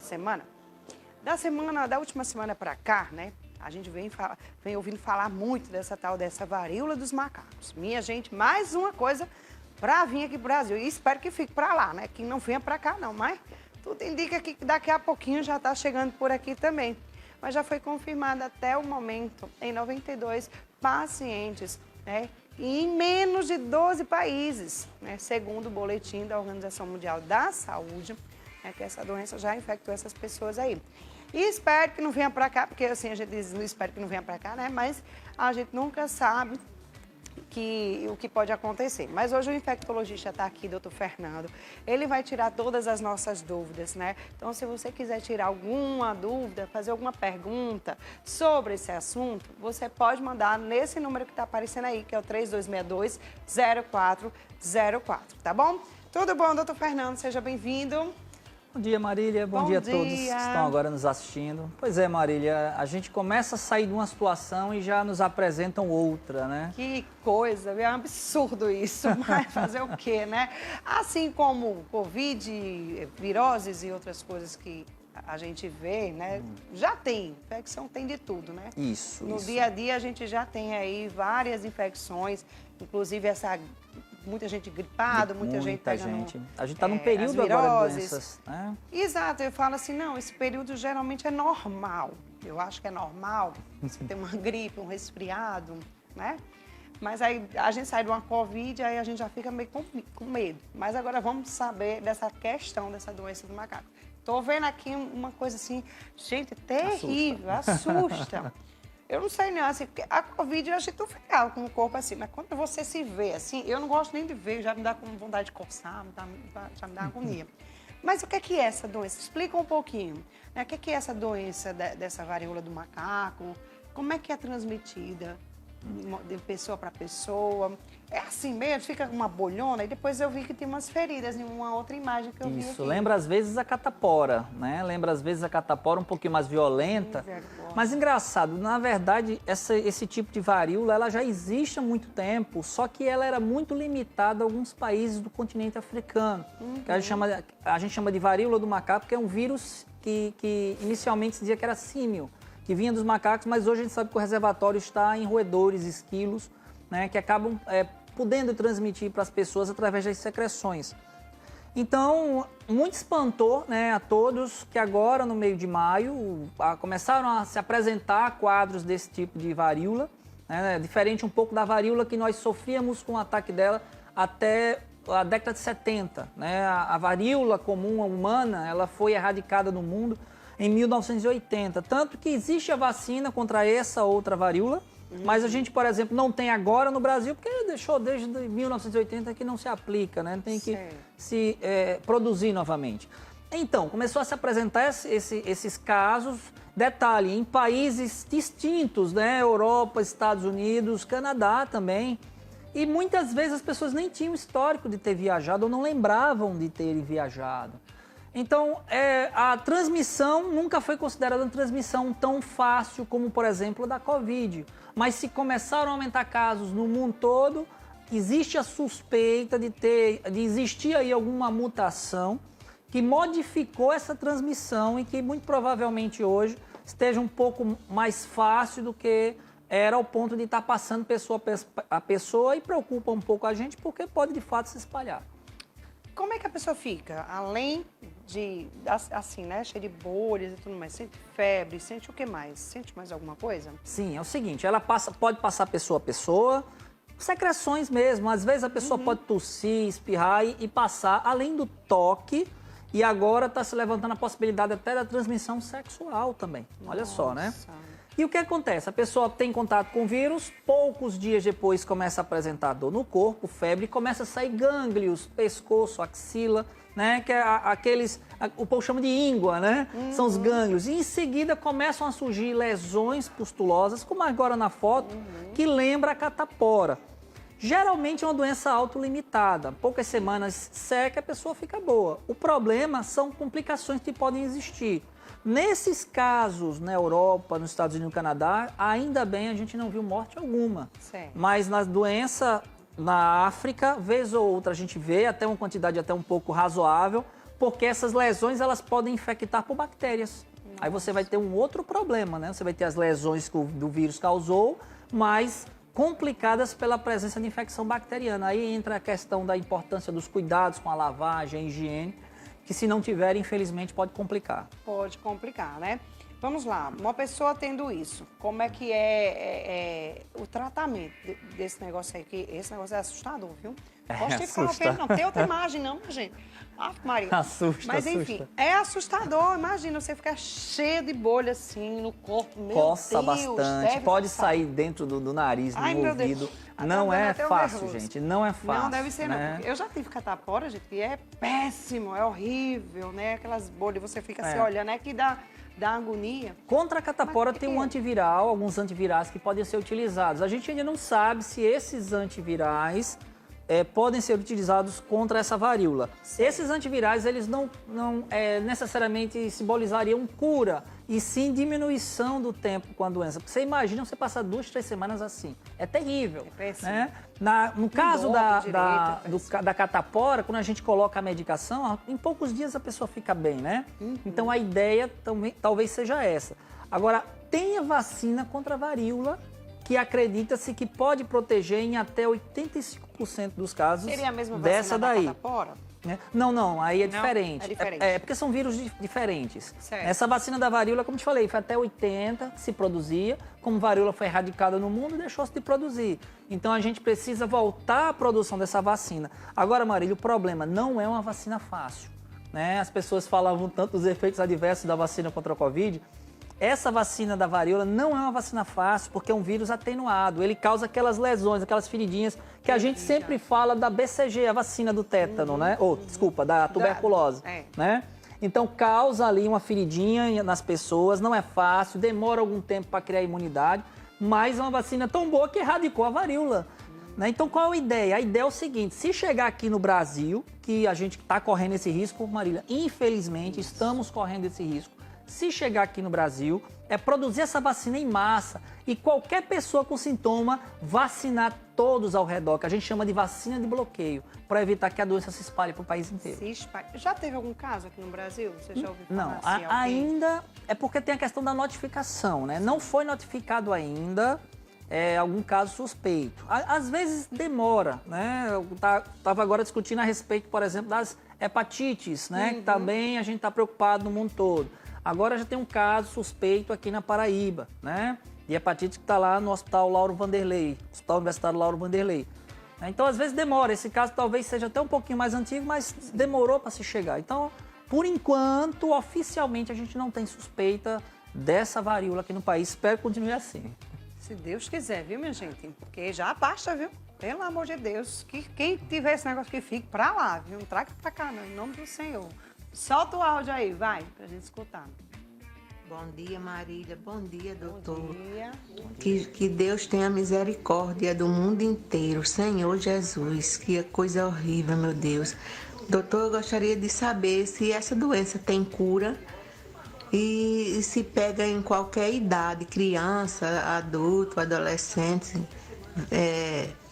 semana. Da última semana para cá, né? A gente vem ouvindo falar muito dessa varíola dos macacos. Minha gente, mais uma coisa para vir aqui pro Brasil. E espero que fique para lá, né? Que não venha para cá não, mas tudo indica que daqui a pouquinho já está chegando por aqui também. Mas já foi confirmado até o momento em 92 pacientes, né? E em menos de 12 países, né? Segundo o boletim da Organização Mundial da Saúde, né? Que essa doença já infectou essas pessoas aí. E espero que não venha para cá, porque assim a gente diz, não espero que não venha para cá, né? Mas a gente nunca sabe o que pode acontecer. Mas hoje o infectologista está aqui, doutor Fernando. Ele vai tirar todas as nossas dúvidas, né? Então, se você quiser tirar alguma dúvida, fazer alguma pergunta sobre esse assunto, você pode mandar nesse número que está aparecendo aí, que é o 3262-0404, tá bom? Tudo bom, doutor Fernando? Seja bem-vindo. Bom dia, Marília. Bom dia a todos que estão agora nos assistindo. Pois é, Marília, a gente começa a sair de uma situação e já nos apresentam outra, né? Que coisa, é um absurdo isso, mas fazer o quê, né? Assim como Covid, viroses e outras coisas que a gente vê, né? Já tem, infecção tem de tudo, né? Isso. No dia a dia a gente já tem aí várias infecções, inclusive muita gente gripada, muita gente pegando... A gente está num período agora de doenças, né? Exato, eu falo assim, não, esse período geralmente é normal. Eu acho que é normal você ter uma gripe, um resfriado, né? Mas aí a gente sai de uma Covid, aí a gente já fica meio com medo. Mas agora vamos saber dessa questão, dessa doença do macaco. Tô vendo aqui uma coisa assim, gente, terrível, assusta. Eu não sei não, assim, porque a Covid eu achei tão legal com o corpo assim, mas quando você se vê assim, eu não gosto nem de ver, já me dá com vontade de coçar, já me dá agonia. Mas o que é essa doença? Explica um pouquinho, né? O que é essa doença dessa varíola do macaco? Como é que é transmitida de pessoa para pessoa? É assim mesmo, fica uma bolhona, e depois eu vi que tem umas feridas em uma outra imagem que eu vi aqui. Isso, lembra às vezes a catapora, né? Lembra às vezes a catapora um pouquinho mais violenta. Mas engraçado, na verdade, esse tipo de varíola, ela já existe há muito tempo, só que ela era muito limitada a alguns países do continente africano. Que a gente chama de varíola do macaco, que é um vírus que inicialmente se dizia que era símio, que vinha dos macacos, mas hoje a gente sabe que o reservatório está em roedores, esquilos, né, que acabam podendo transmitir para as pessoas através das secreções. Então, muito espantou, né, a todos que agora, no meio de maio, começaram a se apresentar quadros desse tipo de varíola, né, diferente um pouco da varíola que nós sofríamos com o ataque dela até a década de 70. Né? A varíola comum humana, ela foi erradicada no mundo em 1980, tanto que existe a vacina contra essa outra varíola, mas a gente, por exemplo, não tem agora no Brasil, porque deixou desde 1980 que não se aplica, né? Tem que se produzir novamente. Então, começou a se apresentar esses casos, detalhe, em países distintos, né? Europa, Estados Unidos, Canadá também. E muitas vezes as pessoas nem tinham histórico de ter viajado ou não lembravam de terem viajado. Então, a transmissão nunca foi considerada uma transmissão tão fácil como, por exemplo, a da Covid. Mas se começaram a aumentar casos no mundo todo, existe a suspeita de existir aí alguma mutação que modificou essa transmissão e que muito provavelmente hoje esteja um pouco mais fácil do que era ao ponto de estar passando pessoa a pessoa e preocupa um pouco a gente porque pode de fato se espalhar. Como é que a pessoa fica? Além de, assim, né, cheia de bolhas e tudo mais, sente febre, sente o que mais? Sente mais alguma coisa? Sim, é o seguinte, ela pode passar pessoa a pessoa, secreções mesmo, às vezes a pessoa pode tossir, espirrar e passar, além do toque, e agora está se levantando a possibilidade até da transmissão sexual também. Olha só, né? E o que acontece? A pessoa tem contato com o vírus, poucos dias depois começa a apresentar dor no corpo, febre, começa a sair gânglios, pescoço, axila, né? Que é o povo chama de íngua, né? São os gânglios. E em seguida começam a surgir lesões pustulosas, como agora na foto, que lembra a catapora. Geralmente é uma doença autolimitada, poucas semanas seca, a pessoa fica boa. O problema são complicações que podem existir. Nesses casos, na Europa, nos Estados Unidos e no Canadá, ainda bem a gente não viu morte alguma. Mas na doença na África, vez ou outra a gente vê até uma quantidade até um pouco razoável, porque essas lesões elas podem infectar por bactérias. Nossa. Aí você vai ter um outro problema, né? Você vai ter as lesões que o vírus causou, mas complicadas pela presença de infecção bacteriana. Aí entra a questão da importância dos cuidados com a lavagem, a higiene, que se não tiver, infelizmente, pode complicar. Pode complicar, né? Vamos lá, uma pessoa tendo isso, como é que é o tratamento desse negócio aí? Que esse negócio é assustador, viu? Posso te falar, não tem outra imagem não, gente. Ah, Maria. Assusta, mas enfim, assusta. É assustador. Imagina você ficar cheio de bolha assim no corpo. Meu Coça Deus, bastante, pode sair dentro do nariz, do ouvido. Não é fácil, gente, não é fácil. Não deve ser, né? não. Eu já tive catapora, gente, que é péssimo, é horrível, né? Aquelas bolhas, você fica se olhando, é que dá agonia. Contra a catapora tem um antiviral, alguns antivirais que podem ser utilizados. A gente ainda não sabe se esses antivirais podem ser utilizados contra essa varíola. Sim. Esses antivirais, eles não necessariamente simbolizariam cura, e sim diminuição do tempo com a doença. Porque você imagina você passar 2, 3 semanas assim. É terrível. É péssimo. Né? No caso da catapora, quando a gente coloca a medicação, em poucos dias a pessoa fica bem, né? Uhum. Então a ideia também, talvez seja essa. Agora, tem a vacina contra a varíola, que acredita-se que pode proteger em até 85% dos casos. Seria a mesma vacina da catapora? Não, aí é diferente. É diferente. Porque são vírus diferentes. Certo. Essa vacina da varíola, como te falei, foi até 80 que se produzia. Como a varíola foi erradicada no mundo, deixou-se de produzir. Então a gente precisa voltar à produção dessa vacina. Agora, Marília, o problema não é uma vacina fácil, né? As pessoas falavam tanto dos efeitos adversos da vacina contra a Covid. Essa vacina da varíola não é uma vacina fácil, porque é um vírus atenuado. Ele causa aquelas lesões, aquelas feridinhas que a gente sempre fala da BCG, a vacina do tétano, né? Desculpa, da tuberculose, né? Então, causa ali uma feridinha nas pessoas, não é fácil, demora algum tempo para criar imunidade, mas é uma vacina tão boa que erradicou a varíola. Né? Então, qual é a ideia? A ideia é o seguinte, se chegar aqui no Brasil, que a gente está correndo esse risco, Marília, infelizmente estamos correndo esse risco, se chegar aqui no Brasil, é produzir essa vacina em massa e qualquer pessoa com sintoma vacinar todos ao redor, que a gente chama de vacina de bloqueio, para evitar que a doença se espalhe para o país inteiro. Já teve algum caso aqui no Brasil? Você já ouviu falar? Não, ainda é porque tem a questão da notificação, né? Não foi notificado ainda algum caso suspeito. Às vezes demora, né? Eu estava agora discutindo a respeito, por exemplo, das hepatites, né? Que também a gente está preocupado no mundo todo. Agora já tem um caso suspeito aqui na Paraíba, né? De hepatite que está lá no Hospital Lauro Vanderlei, Hospital Universitário Lauro Vanderlei. Então, às vezes demora. Esse caso talvez seja até um pouquinho mais antigo, mas demorou para se chegar. Então, por enquanto, oficialmente, a gente não tem suspeita dessa varíola aqui no país. Espero que continue assim. Se Deus quiser, viu, minha gente? Porque já basta, viu? Pelo amor de Deus. Que quem tiver esse negócio que fique para lá, viu? Não traga para cá, não, em nome do Senhor. Solta o áudio aí, vai, pra gente escutar. Bom dia, Marília. Bom dia, doutor. Bom dia. Que Deus tenha misericórdia do mundo inteiro. Senhor Jesus, que coisa horrível, meu Deus. Doutor, eu gostaria de saber se essa doença tem cura e se pega em qualquer idade, criança, adulto, adolescente,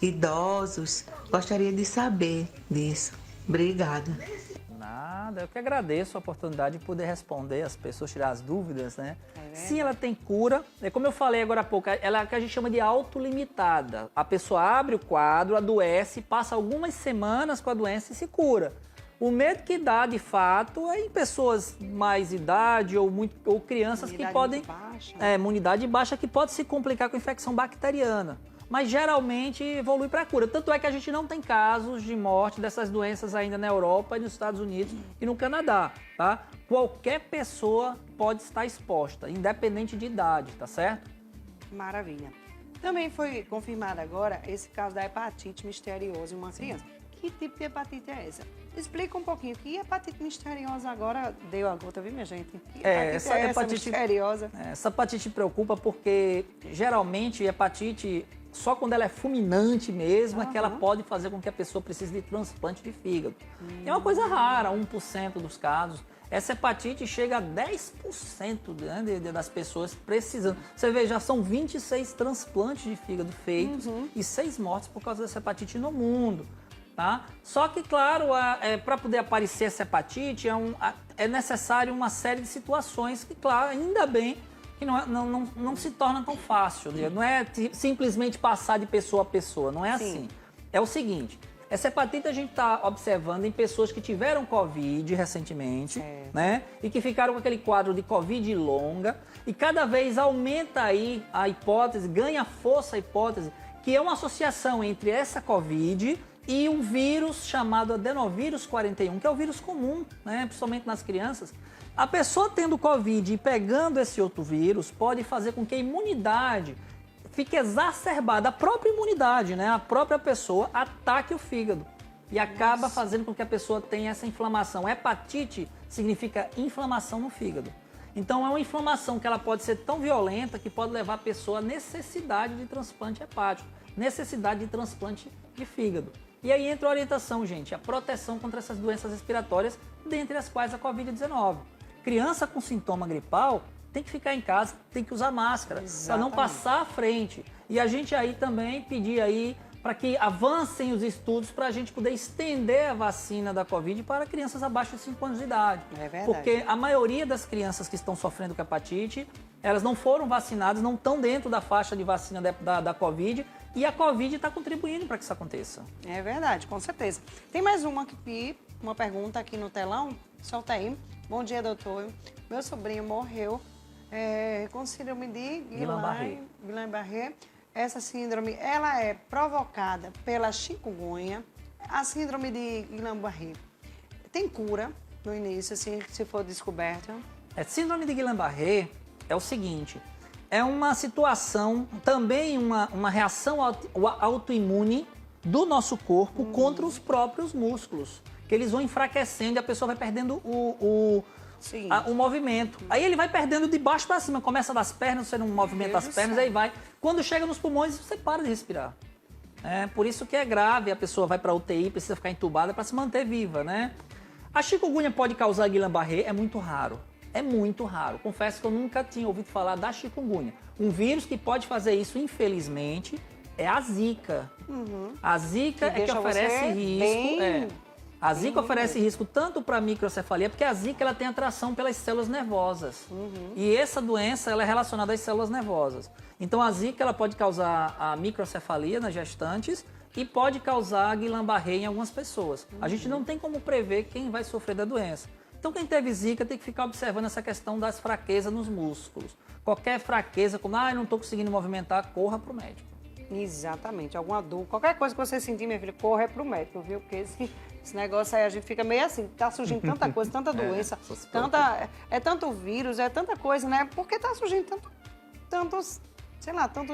idosos. Gostaria de saber disso. Obrigada. Nada, eu que agradeço a oportunidade de poder responder as pessoas, tirar as dúvidas, né? Sim, ela tem cura. Como eu falei agora há pouco, ela é o que a gente chama de autolimitada. A pessoa abre o quadro, adoece, passa algumas semanas com a doença e se cura. O medo que dá, de fato, é em pessoas mais idade ou crianças que podem... Imunidade baixa que pode se complicar com infecção bacteriana. Mas geralmente evolui para a cura. Tanto é que a gente não tem casos de morte dessas doenças ainda na Europa e nos Estados Unidos e no Canadá, tá? Qualquer pessoa pode estar exposta, independente de idade, tá certo? Maravilha. Também foi confirmado agora esse caso da hepatite misteriosa em uma criança. Que tipo de hepatite é essa? Explica um pouquinho. Que hepatite misteriosa agora deu a gota, viu, minha gente? Que hepatite misteriosa? Essa hepatite preocupa porque, geralmente, hepatite... Só quando ela é fulminante mesmo é que ela pode fazer com que a pessoa precise de transplante de fígado. É uma coisa rara, 1% dos casos. Essa hepatite chega a 10%, né, das pessoas precisando. Você vê, já são 26 transplantes de fígado feitos e 6 mortes por causa dessa hepatite no mundo. tá? Só que, claro, para poder aparecer essa hepatite, é necessário uma série de situações que, claro, ainda bem que não se torna tão fácil. Né? Não é simplesmente passar de pessoa a pessoa, não é assim. É o seguinte, essa hepatite a gente está observando em pessoas que tiveram Covid recentemente, né? E que ficaram com aquele quadro de Covid longa, e cada vez aumenta aí a hipótese, ganha força a hipótese, que é uma associação entre essa Covid e um vírus chamado adenovírus 41, que é o vírus comum, né, principalmente nas crianças. A pessoa tendo Covid e pegando esse outro vírus pode fazer com que a imunidade fique exacerbada, a própria imunidade, né, a própria pessoa ataque o fígado e acaba fazendo com que a pessoa tenha essa inflamação. Hepatite significa inflamação no fígado. Então é uma inflamação que ela pode ser tão violenta que pode levar a pessoa à necessidade de transplante hepático, necessidade de transplante de fígado. E aí entra a orientação, gente, a proteção contra essas doenças respiratórias, dentre as quais a Covid-19. Criança com sintoma gripal tem que ficar em casa, tem que usar máscara, para não passar à frente. E a gente aí também pedir aí para que avancem os estudos para a gente poder estender a vacina da Covid para crianças abaixo de 5 anos de idade. É verdade. Porque a maioria das crianças que estão sofrendo com hepatite, elas não foram vacinadas, não estão dentro da faixa de vacina da Covid, e a Covid está contribuindo para que isso aconteça. É verdade, com certeza. Tem mais uma pergunta aqui no telão. Solta aí. Bom dia, doutor. Meu sobrinho morreu com síndrome de Guillain-Barré. Essa síndrome, ela é provocada pela chikungunya. A síndrome de Guillain-Barré tem cura no início, assim, se for descoberta? Síndrome de Guillain-Barré é o seguinte, é uma situação, também uma reação autoimune do nosso corpo contra os próprios músculos, que eles vão enfraquecendo e a pessoa vai perdendo o movimento. Aí ele vai perdendo de baixo para cima, começa das pernas, você não movimenta as pernas, aí vai. Quando chega nos pulmões, você para de respirar. Por isso que é grave, a pessoa vai para UTI, precisa ficar entubada para se manter viva, né? A chikungunya pode causar Guillain-Barré, é muito raro. É muito raro. Confesso que eu nunca tinha ouvido falar da chikungunya. Um vírus que pode fazer isso, infelizmente, é a Zika. A Zika é que oferece risco. A Zika oferece risco tanto para a microcefalia, porque a Zika ela tem atração pelas células nervosas. E essa doença ela é relacionada às células nervosas. Então a Zika ela pode causar a microcefalia nas gestantes e pode causar Guillain-Barré em algumas pessoas. A gente não tem como prever quem vai sofrer da doença. Então quem teve Zika tem que ficar observando essa questão das fraquezas nos músculos. Qualquer fraqueza, como eu não estou conseguindo movimentar, corra para o médico. Exatamente, alguma dor, qualquer coisa que você sentir, minha filha, corra para o médico, viu? Porque esse negócio aí a gente fica meio assim, tá surgindo tanta coisa, tanta doença, tanto vírus, é tanta coisa, né? Porque tá surgindo tantos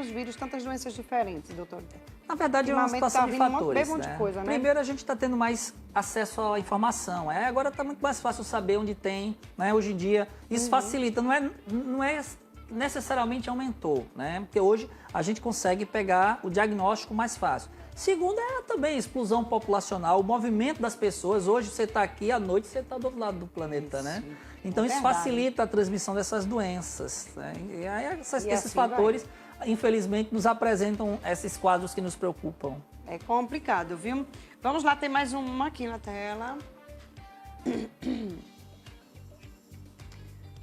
vírus, tantas doenças diferentes, doutor. Na verdade, é uma situação de fatores, né? De coisa, né? Primeiro, a gente está tendo mais acesso à informação. Agora está muito mais fácil saber onde tem, né? Hoje em dia, isso facilita. Não é necessariamente aumentou, né? Porque hoje a gente consegue pegar o diagnóstico mais fácil. Segundo, também a explosão populacional, o movimento das pessoas. Hoje você está aqui, à noite você está do outro lado do planeta, né? Então isso facilita a transmissão dessas doenças, né? E aí esses fatores, infelizmente, nos apresentam esses quadros que nos preocupam. É complicado, viu? Vamos lá, tem mais uma aqui na tela.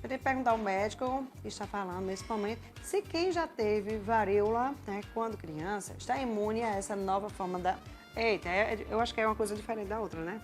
Eu tenho que perguntar ao médico que está falando nesse momento se quem já teve varíola, né, quando criança, está imune a essa nova forma da... Eita, eu acho que é uma coisa diferente da outra, né?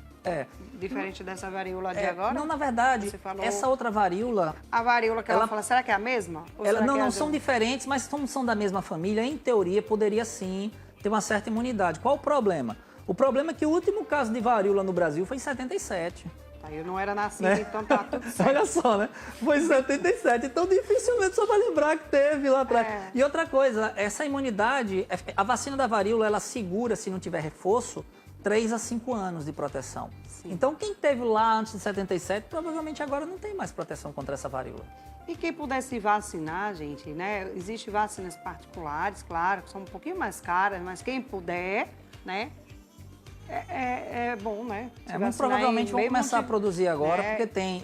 Diferente dessa varíola de agora? Não, na verdade, essa outra varíola... A varíola que ela fala, será que é a mesma? Não são diferentes, mas como são da mesma família, em teoria, poderia sim ter uma certa imunidade. Qual o problema? O problema é que o último caso de varíola no Brasil foi em 77. Eu não era nascida, então tá tudo certo. Olha só, né? Foi em 77, então dificilmente só vai lembrar que teve lá atrás. E outra coisa, essa imunidade, a vacina da varíola, ela segura, se não tiver reforço, 3 a 5 anos de proteção. Então quem teve lá antes de 77, provavelmente agora não tem mais proteção contra essa varíola. E quem pudesse vacinar, gente, né? Existem vacinas particulares, claro, que são um pouquinho mais caras, mas quem puder, né? É bom, né? Provavelmente vão começar a produzir agora, porque tem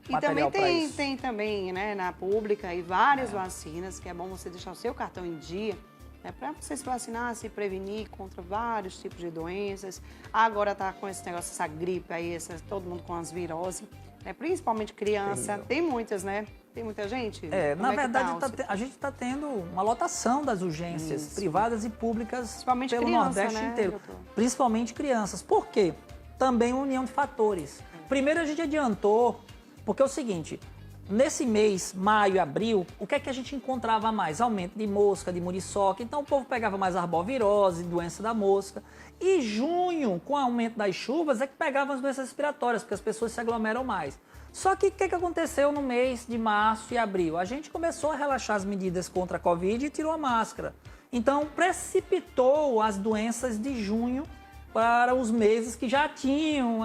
material para isso. Tem também, né, na pública, e várias vacinas, que é bom você deixar o seu cartão em dia, né, para você se vacinar, se prevenir contra vários tipos de doenças. Agora tá com esse negócio, essa gripe aí, todo mundo com as viroses, né, principalmente criança. Tem muitas, né? Tem muita gente? Na verdade, a gente está tendo uma lotação das urgências privadas e públicas Principalmente pelo criança, Nordeste né, inteiro. doutor? Principalmente crianças. Por quê? Também uma união de fatores. Primeiro, a gente adiantou, porque é o seguinte, nesse mês, maio e abril, o que é que a gente encontrava mais? Aumento de mosca, de muriçoca. Então, o povo pegava mais arbovirose, doença da mosca. E junho, com o aumento das chuvas, é que pegavam as doenças respiratórias, porque as pessoas se aglomeram mais. Só que o que aconteceu no mês de março e abril? A gente começou a relaxar as medidas contra a Covid e tirou a máscara. Então, precipitou as doenças de junho para os meses que já tinham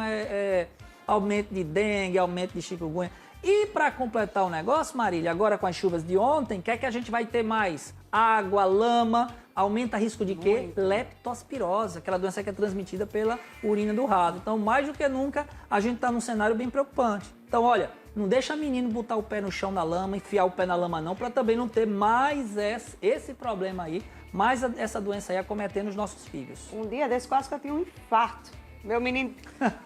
aumento de dengue, aumento de chikungunya. E para completar o negócio, Marília, agora com as chuvas de ontem, o que é que a gente vai ter mais? Água, lama, aumenta risco de quê? Leptospirose, aquela doença que é transmitida pela urina do rato. Então, mais do que nunca, a gente está num cenário bem preocupante. Então, olha, não deixa menino botar o pé no chão na lama, enfiar o pé na lama não, para também não ter mais esse problema aí, mais essa doença aí acometendo os nossos filhos. Um dia desse quase que eu tinha um infarto. Meu menino,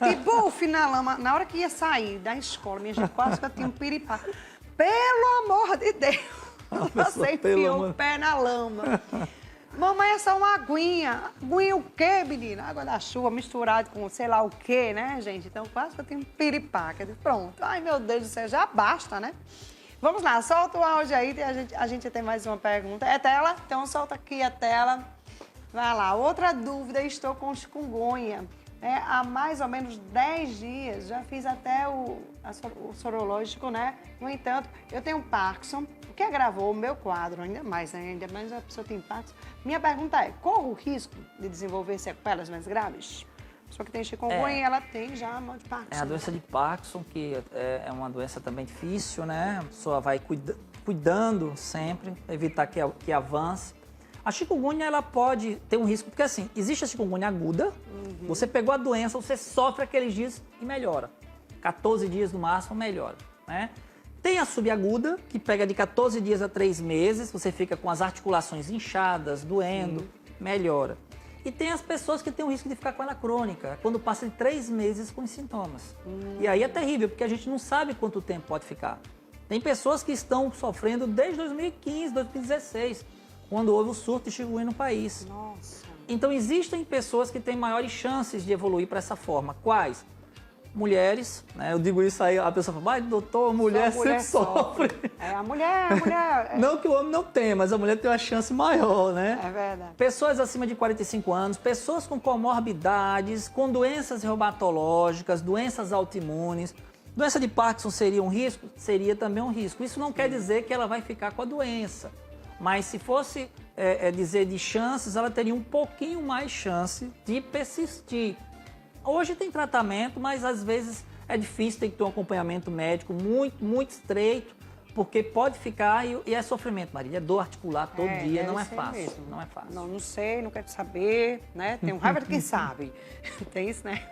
tibuf na lama, na hora que ia sair da escola, minha gente, quase que eu tinha um piripá. Pelo amor de Deus, você enfiou o pé na lama. Mamãe, é só uma aguinha. Aguinha o quê, menina? Água da chuva misturada com sei lá o quê, né, gente? Então, quase que eu tenho um piripá. Pronto. Ai, meu Deus do céu, já basta, né? Vamos lá, solta o áudio aí, a gente tem mais uma pergunta. É tela? Então, solta aqui a tela. Vai lá. Outra dúvida, estou com chikungunya. Há mais ou menos 10 dias, já fiz até o sorológico, né? No entanto, eu tenho Parkinson, o que agravou o meu quadro, ainda mais a pessoa tem Parkinson. Minha pergunta é, corre o risco de desenvolver sequelas mais graves? A pessoa que tem chikungunya, ela tem já mal de Parkinson. É a doença de Parkinson, que é uma doença também difícil, né? A pessoa vai cuidando sempre, evitar que avance. A chikungunya, ela pode ter um risco, porque assim, existe a chikungunya aguda, você pegou a doença, você sofre aqueles dias e melhora. 14 dias no máximo melhora, né? Tem a subaguda, que pega de 14 dias a 3 meses, você fica com as articulações inchadas, doendo, melhora. E tem as pessoas que têm o risco de ficar com ela crônica, quando passa de 3 meses com os sintomas. E aí é terrível, porque a gente não sabe quanto tempo pode ficar. Tem pessoas que estão sofrendo desde 2015, 2016, quando houve o surto de chikungunya no país. Nossa. Então, existem pessoas que têm maiores chances de evoluir para essa forma. Quais? Mulheres, né? Eu digo isso aí, a pessoa fala, mas doutor, mulher sempre sofre. A mulher... Não que o homem não tenha, mas a mulher tem uma chance maior, né? É verdade. Pessoas acima de 45 anos, pessoas com comorbidades, com doenças reumatológicas, doenças autoimunes. Doença de Parkinson seria um risco? Seria também um risco. Isso não quer dizer que ela vai ficar com a doença. Mas se fosse dizer de chances, ela teria um pouquinho mais chance de persistir. Hoje tem tratamento, mas às vezes é difícil, tem que ter um acompanhamento médico muito, muito estreito, porque pode ficar e é sofrimento, Marília. É dor articular todo dia, não é fácil. Mesmo. Não é fácil. Não sei, não quero saber, né? Tem um raiva de quem sabe. Tem isso, né?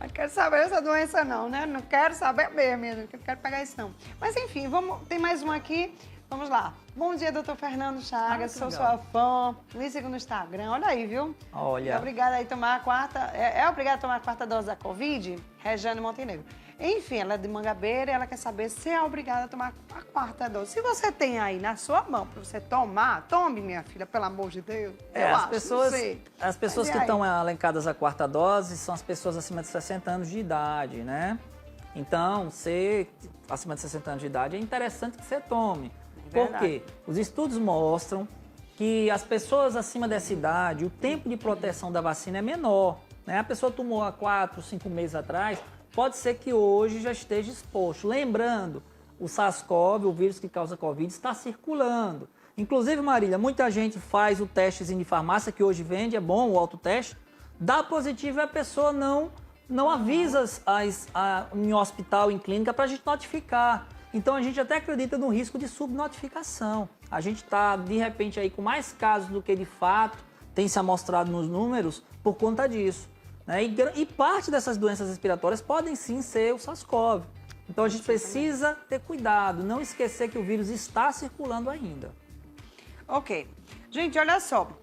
Não quero saber essa doença não, né? Não quero saber mesmo, não quero pegar isso não. Mas enfim, tem mais uma aqui. Vamos lá. Bom dia, doutor Fernando Chagas, sou sua fã, me siga no Instagram, olha aí, viu? Olha. É obrigada aí a tomar a quarta, obrigada a tomar a quarta dose da Covid? Rejane Montenegro. Enfim, ela é de Mangabeira e ela quer saber se é obrigada a tomar a quarta dose. Se você tem aí na sua mão para você tomar, tome, minha filha, pelo amor de Deus. As pessoas que estão elencadas à quarta dose são as pessoas acima de 60 anos de idade, né? Então, acima de 60 anos de idade, é interessante que você tome. Por quê? Os estudos mostram que as pessoas acima dessa idade, o tempo de proteção da vacina é menor, né? A pessoa tomou há 4, 5 meses atrás, pode ser que hoje já esteja exposto. Lembrando, o SARS-CoV, o vírus que causa Covid, está circulando. Inclusive, Marília, muita gente faz o testezinho de farmácia, que hoje vende, é bom o autoteste, dá positivo e a pessoa não avisa em hospital, em clínica, para a gente notificar. Então, a gente até acredita no risco de subnotificação. A gente está, de repente, aí com mais casos do que de fato tem se amostrado nos números por conta disso, né? E parte dessas doenças respiratórias podem sim ser o SARS-CoV. Então, a gente precisa ter cuidado, não esquecer que o vírus está circulando ainda. Ok. Gente, olha só.